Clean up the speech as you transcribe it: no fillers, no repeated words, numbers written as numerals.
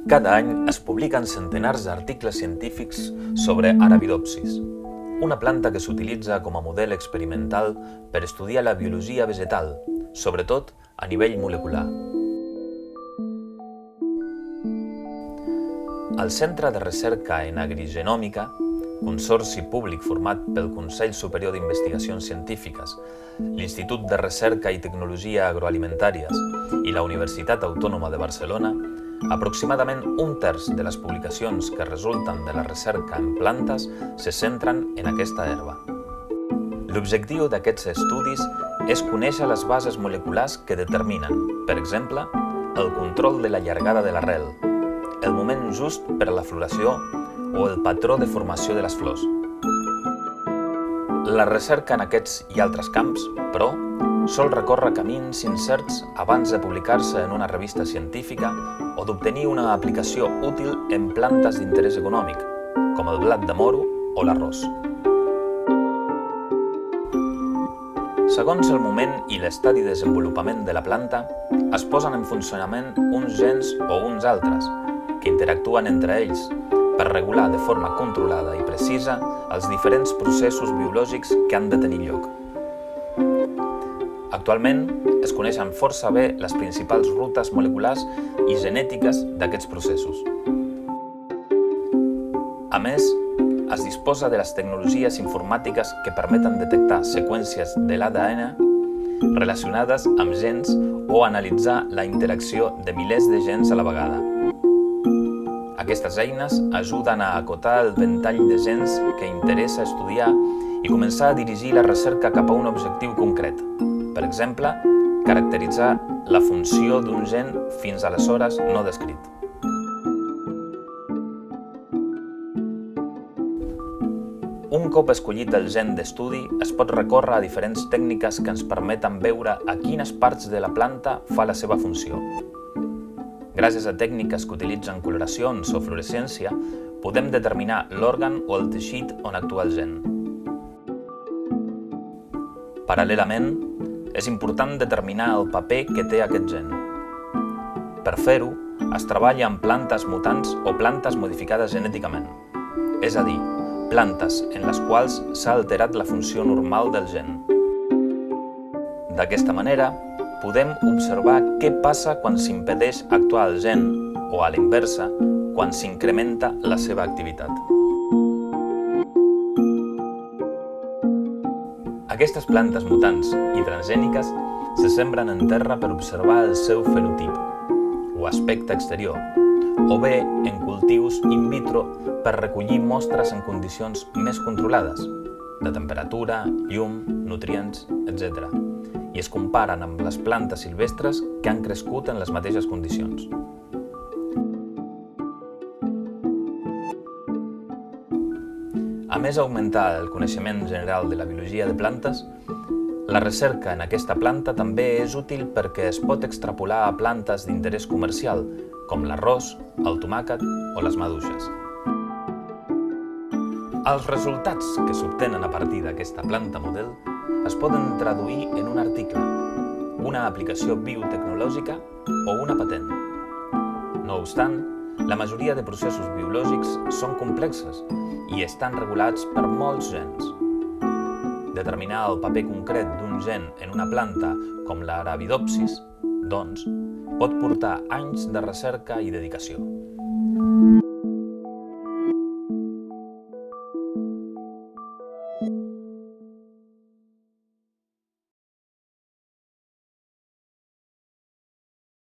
Cada any es publiquen centenars d'articles científics sobre Arabidopsis, una planta que s'utilitza com a model experimental per estudiar la biologia vegetal, sobretot a nivell molecular. El Centre de Recerca en Agrigenòmica, consorci públic format pel Consell Superior d'Investigacions Científiques, l'Institut de Recerca i Tecnologia Agroalimentàries i la Universitat Autònoma de Barcelona, aproximadament un terç de les publicacions que resulten de la recerca en plantes se centren en aquesta herba. L'objectiu d'aquests estudis és conèixer les bases moleculars que determinen, per exemple, el control de la llargada de l'arrel, el moment just per a la floració o el patró de formació de les flors. La recerca en aquests i altres camps, però, sol recórrer camins incerts abans de publicar-se en una revista científica o d'obtenir una aplicació útil en plantes d'interès econòmic, com el blat de moro o l'arròs. Segons el moment i l'estadi de desenvolupament de la planta, es posen en funcionament uns gens o uns altres, que interactuen entre ells per regular de forma controlada i precisa els diferents processos biològics que han de tenir lloc. Actualment, es coneixen força bé les principals rutes moleculars i genètiques d'aquests processos. A més, es disposa de les tecnologies informàtiques que permeten detectar seqüències de l'ADN relacionades amb gens o analitzar la interacció de milers de gens a la vegada. Aquestes eines ajuden a acotar el ventall de gens que interessa estudiar i començar a dirigir la recerca cap a un objectiu concret. Per exemple, caracteritzar la funció d'un gen fins aleshores no descrit. Un cop escollit el gen d'estudi, es pot recórrer a diferents tècniques que ens permeten veure a quines parts de la planta fa la seva funció. Gràcies a tècniques que utilitzen coloracions o fluorescència, podem determinar l'òrgan o el teixit on actua el gen. Paral·lelament, és important determinar el paper que té aquest gen. Per fer-ho, es treballa amb plantes mutants o plantes modificades genèticament, és a dir, plantes en les quals s'ha alterat la funció normal del gen. D'aquesta manera, podem observar què passa quan s'impedeix actuar el gen o, a la inversa, quan s'incrementa la seva activitat. Aquestes plantes mutants i transgèniques se sembren en terra per observar el seu fenotip, o aspecte exterior, o bé en cultius in vitro per recollir mostres en condicions més controlades, de temperatura, llum, nutrients, etc., i es comparen amb les plantes silvestres que han crescut en les mateixes condicions. A més d'augmentar el coneixement general de la biologia de plantes, la recerca en aquesta planta també és útil perquè es pot extrapolar a plantes d'interès comercial, com l'arròs, el tomàquet o les maduixes. Els resultats que s'obtenen a partir d'aquesta planta model es poden traduir en un article, una aplicació biotecnològica o una patent. No obstant, la majoria de processos biològics són complexes i estan regulats per molts gens. Determinar el paper concret d'un gen en una planta com l'Arabidopsis, doncs, pot portar anys de recerca i dedicació.